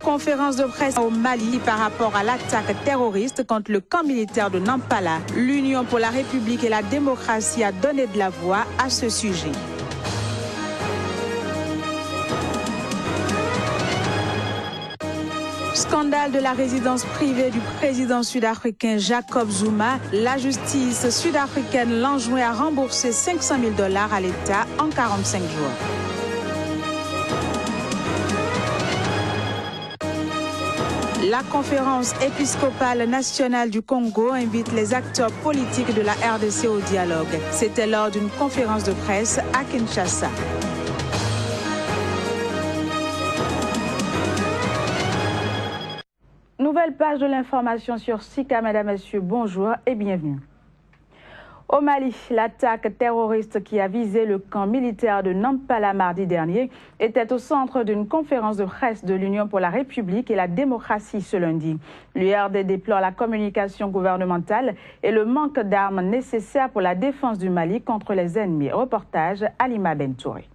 Conférence de presse au Mali par rapport à l'attaque terroriste contre le camp militaire de Nampala. L'Union pour la République et la démocratie a donné de la voix à ce sujet. Scandale de la résidence privée du président sud-africain Jacob Zuma. La justice sud-africaine l'enjoint à rembourser $500 000 à l'État en 45 jours. La conférence épiscopale nationale du Congo invite les acteurs politiques de la RDC au dialogue. C'était lors d'une conférence de presse à Kinshasa. Nouvelle page de l'information sur Sika. Mesdames, Messieurs, bonjour et bienvenue. Au Mali, l'attaque terroriste qui a visé le camp militaire de Nampala mardi dernier était au centre d'une conférence de presse de l'Union pour la République et la démocratie ce lundi. L'URD déplore la communication gouvernementale et le manque d'armes nécessaires pour la défense du Mali contre les ennemis. Reportage Alima Bentouré.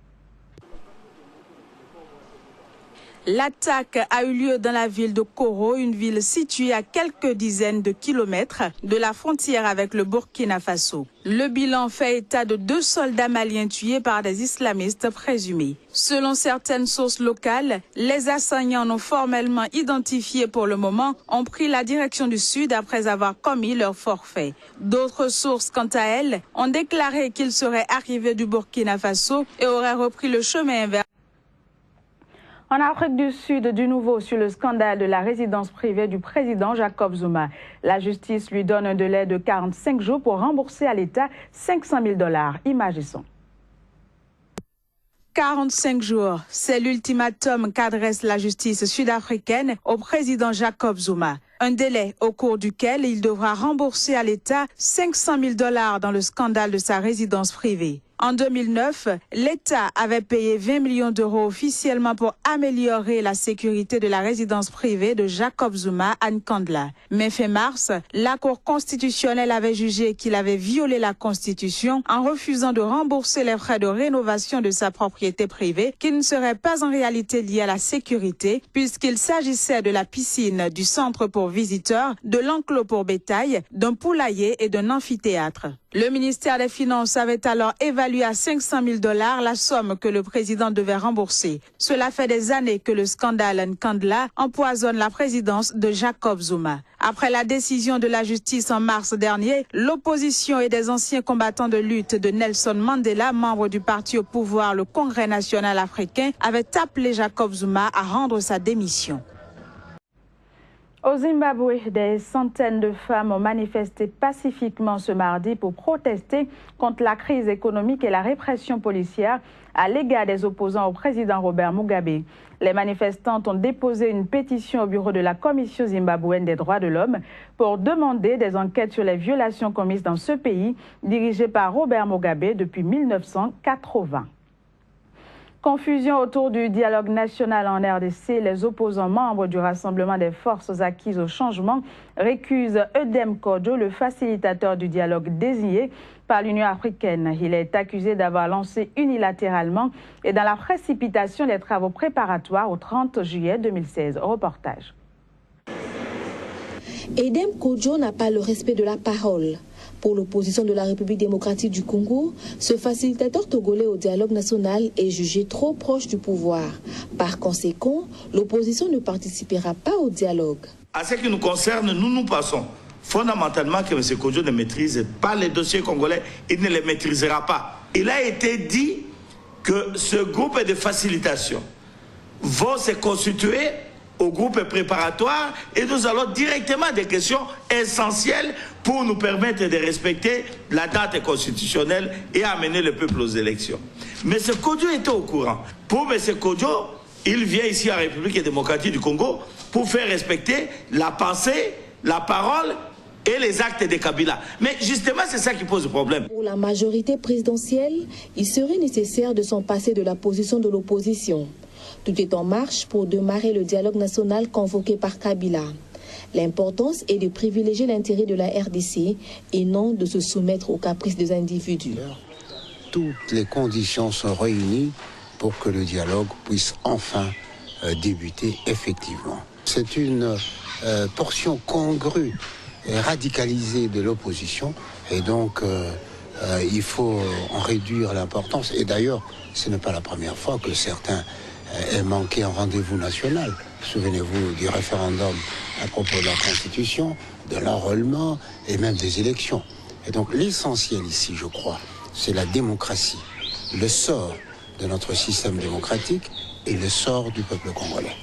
L'attaque a eu lieu dans la ville de Koro, une ville située à quelques dizaines de kilomètres de la frontière avec le Burkina Faso. Le bilan fait état de 2 soldats maliens tués par des islamistes présumés. Selon certaines sources locales, les assaillants non formellement identifiés pour le moment ont pris la direction du sud après avoir commis leur forfait. D'autres sources, quant à elles, ont déclaré qu'ils seraient arrivés du Burkina Faso et auraient repris le chemin inverse. En Afrique du Sud, du nouveau sur le scandale de la résidence privée du président Jacob Zuma. La justice lui donne un délai de 45 jours pour rembourser à l'État $500 000. Images et son. 45 jours, c'est l'ultimatum qu'adresse la justice sud-africaine au président Jacob Zuma. Un délai au cours duquel il devra rembourser à l'État $500 000 dans le scandale de sa résidence privée. En 2009, l'État avait payé 20 millions d'euros officiellement pour améliorer la sécurité de la résidence privée de Jacob Zuma à Nkandla. Mais fin mars, la Cour constitutionnelle avait jugé qu'il avait violé la Constitution en refusant de rembourser les frais de rénovation de sa propriété privée qui ne seraient pas en réalité liés à la sécurité puisqu'il s'agissait de la piscine, du centre pour visiteurs, de l'enclos pour bétail, d'un poulailler et d'un amphithéâtre. Le ministère des Finances avait alors évalué à $500 000 la somme que le président devait rembourser. Cela fait des années que le scandale Nkandla empoisonne la présidence de Jacob Zuma. Après la décision de la justice en mars dernier, l'opposition et des anciens combattants de lutte de Nelson Mandela, membre du parti au pouvoir, le Congrès national africain, avaient appelé Jacob Zuma à rendre sa démission. Au Zimbabwe, des centaines de femmes ont manifesté pacifiquement ce mardi pour protester contre la crise économique et la répression policière à l'égard des opposants au président Robert Mugabe. Les manifestantes ont déposé une pétition au bureau de la Commission zimbabwéenne des droits de l'homme pour demander des enquêtes sur les violations commises dans ce pays dirigé par Robert Mugabe depuis 1980. Confusion autour du dialogue national en RDC. Les opposants membres du Rassemblement des forces acquises au changement récusent Edem Kodjo, le facilitateur du dialogue désigné par l'Union africaine. Il est accusé d'avoir lancé unilatéralement et dans la précipitation des travaux préparatoires au 30 juillet 2016. Reportage. Edem Kodjo n'a pas le respect de la parole. Pour l'opposition de la République démocratique du Congo, ce facilitateur togolais au dialogue national est jugé trop proche du pouvoir. Par conséquent, l'opposition ne participera pas au dialogue. À ce qui nous concerne, nous pensons fondamentalement que M. Kodjo ne maîtrise pas les dossiers congolais, il ne les maîtrisera pas. Il a été dit que ce groupe de facilitation va se constituer au groupe préparatoire et nous allons directement à des questions essentielles pour nous permettre de respecter la date constitutionnelle et amener le peuple aux élections. M. Kodjo était au courant. Pour M. Kodjo, il vient ici à la République démocratique du Congo pour faire respecter la pensée, la parole et les actes de Kabila. Mais justement, c'est ça qui pose problème. Pour la majorité présidentielle, il serait nécessaire de s'en passer de la position de l'opposition. Tout est en marche pour démarrer le dialogue national convoqué par Kabila. L'importance est de privilégier l'intérêt de la RDC et non de se soumettre aux caprices des individus. Toutes les conditions sont réunies pour que le dialogue puisse enfin débuter effectivement. C'est une portion congrue et radicalisée de l'opposition et donc il faut en réduire l'importance. Et d'ailleurs, ce n'est pas la première fois que certains aient manqué un rendez-vous national. Souvenez-vous du référendum à propos de la Constitution, de l'enrôlement et même des élections. Et donc l'essentiel ici, je crois, c'est la démocratie, le sort de notre système démocratique et le sort du peuple congolais.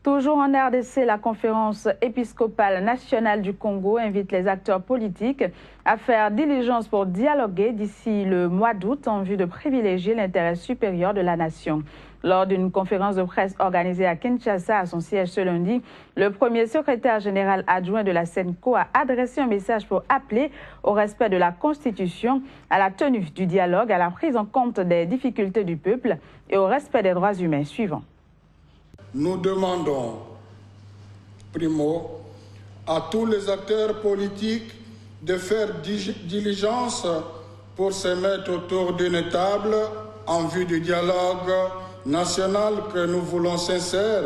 Toujours en RDC, la conférence épiscopale nationale du Congo invite les acteurs politiques à faire diligence pour dialoguer d'ici le mois d'août en vue de privilégier l'intérêt supérieur de la nation. Lors d'une conférence de presse organisée à Kinshasa, à son siège ce lundi, le premier secrétaire général adjoint de la CENCO a adressé un message pour appeler au respect de la Constitution, à la tenue du dialogue, à la prise en compte des difficultés du peuple et au respect des droits humains. Suivant. Nous demandons, primo, à tous les acteurs politiques de faire diligence pour se mettre autour d'une table en vue du dialogue national que nous voulons sincère,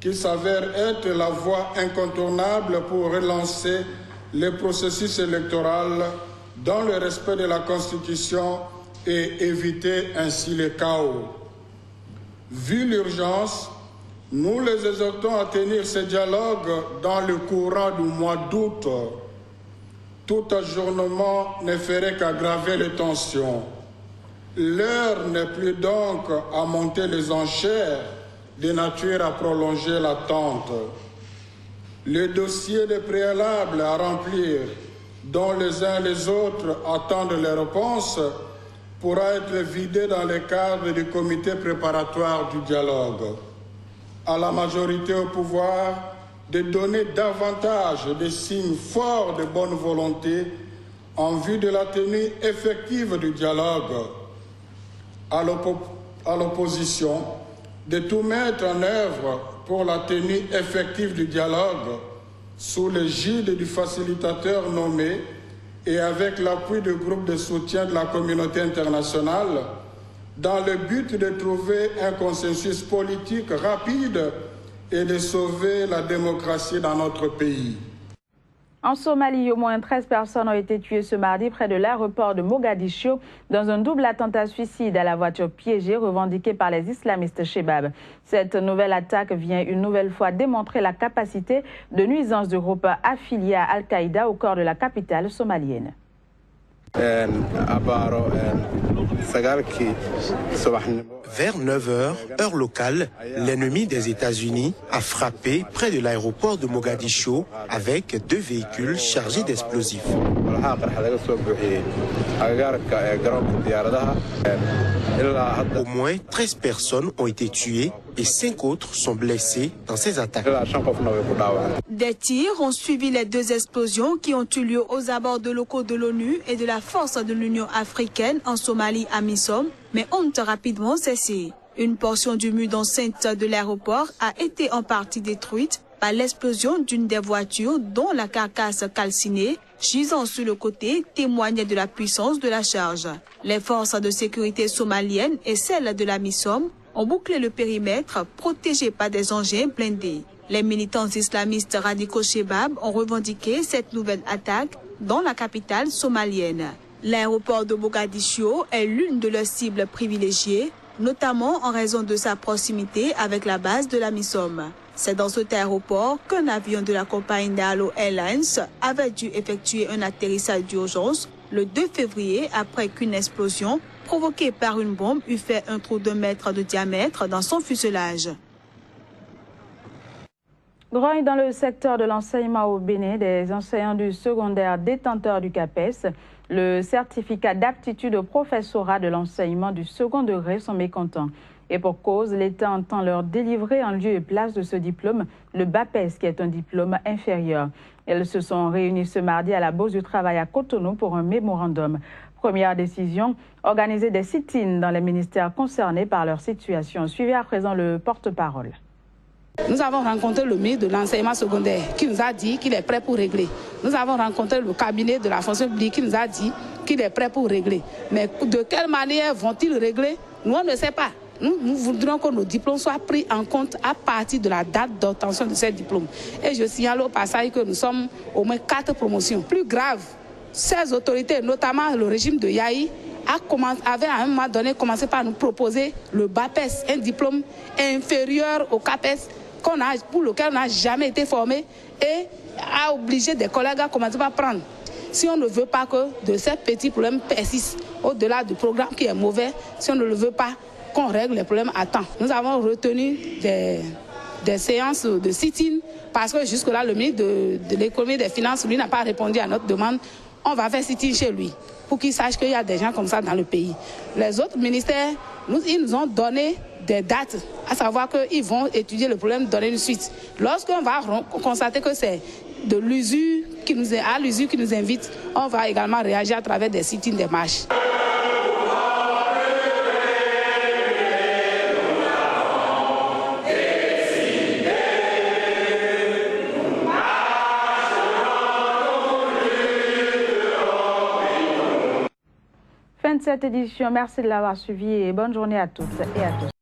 qui s'avère être la voie incontournable pour relancer le processus électoral dans le respect de la Constitution et éviter ainsi le chaos. Vu l'urgence, nous les exhortons à tenir ce dialogue dans le courant du mois d'août. Tout ajournement ne ferait qu'aggraver les tensions. L'heure n'est plus donc à monter les enchères de nature à prolonger l'attente. Le dossier de préalables à remplir, dont les uns et les autres attendent les réponses, pourra être vidé dans le cadre du comité préparatoire du dialogue. À la majorité au pouvoir de donner davantage de signes forts de bonne volonté en vue de la tenue effective du dialogue. À l'opposition de tout mettre en œuvre pour la tenue effective du dialogue sous l'égide du facilitateur nommé et avec l'appui du groupe de soutien de la communauté internationale, dans le but de trouver un consensus politique rapide et de sauver la démocratie dans notre pays. En Somalie, au moins 13 personnes ont été tuées ce mardi près de l'aéroport de Mogadiscio dans un double attentat suicide à la voiture piégée revendiqué par les islamistes Chebab. Cette nouvelle attaque vient une nouvelle fois démontrer la capacité de nuisance du groupe affilié à Al-Qaïda au cœur de la capitale somalienne. Vers 9h, heure locale, l'ennemi des États-Unis a frappé près de l'aéroport de Mogadiscio avec 2 véhicules chargés d'explosifs. Au moins 13 personnes ont été tuées et 5 autres sont blessés dans ces attaques. Des tirs ont suivi les 2 explosions qui ont eu lieu aux abords de locaux de l'ONU et de la force de l'Union africaine en Somalie à Amisom, mais ont rapidement cessé. Une portion du mur d'enceinte de l'aéroport a été en partie détruite par l'explosion d'une des voitures dont la carcasse calcinée, gisant sur le côté, témoignait de la puissance de la charge. Les forces de sécurité somaliennes et celles de l'Amisom ont bouclé le périmètre protégé par des engins blindés. Les militants islamistes radicaux Chebab ont revendiqué cette nouvelle attaque dans la capitale somalienne. L'aéroport de Mogadiscio est l'une de leurs cibles privilégiées, notamment en raison de sa proximité avec la base de l'Amisom. C'est dans cet aéroport qu'un avion de la compagnie Dalo Airlines avait dû effectuer un atterrissage d'urgence le 2 février après qu'une explosion provoquée par une bombe eut fait un trou de 1 mètre de diamètre dans son fuselage. Grogne dans le secteur de l'enseignement au Bénin, des enseignants du secondaire détenteurs du CAPES, le certificat d'aptitude au professorat de l'enseignement du second degré sont mécontents. Et pour cause, l'État entend leur délivrer en lieu et place de ce diplôme, le BAPES, qui est un diplôme inférieur. Elles se sont réunies ce mardi à la Bourse du Travail à Cotonou pour un mémorandum. Première décision, organiser des sit-ins dans les ministères concernés par leur situation. Suivez à présent le porte-parole. Nous avons rencontré le ministre de l'enseignement secondaire qui nous a dit qu'il est prêt pour régler. Nous avons rencontré le cabinet de la fonction publique qui nous a dit qu'il est prêt pour régler. Mais de quelle manière vont-ils régler? Nous, on ne sait pas. Nous voudrions que nos diplômes soient pris en compte à partir de la date d'obtention de ces diplômes. Et je signale au passage que nous sommes au moins 4 promotions. Plus grave, ces autorités, notamment le régime de Yahi, avait à un moment donné commencé par nous proposer le BAPES, un diplôme inférieur au CAPES pour lequel on n'a jamais été formé et a obligé des collègues à commencer par prendre. Si on ne veut pas que de ces petits problèmes persistent, au-delà du programme qui est mauvais, si on ne le veut pas, qu'on règle les problèmes à temps. Nous avons retenu des séances de sit-in parce que jusque-là, le ministre de l'économie et des finances, lui, n'a pas répondu à notre demande. On va faire sit-in chez lui pour qu'il sache qu'il y a des gens comme ça dans le pays. Les autres ministères, ils nous ont donné des dates, à savoir qu'ils vont étudier le problème, donner une suite. Lorsqu'on va constater que c'est de l'usure qui nous invite, on va également réagir à travers des sit-ins, des marches. Fin de cette édition, merci de l'avoir suivi et bonne journée à toutes et à tous.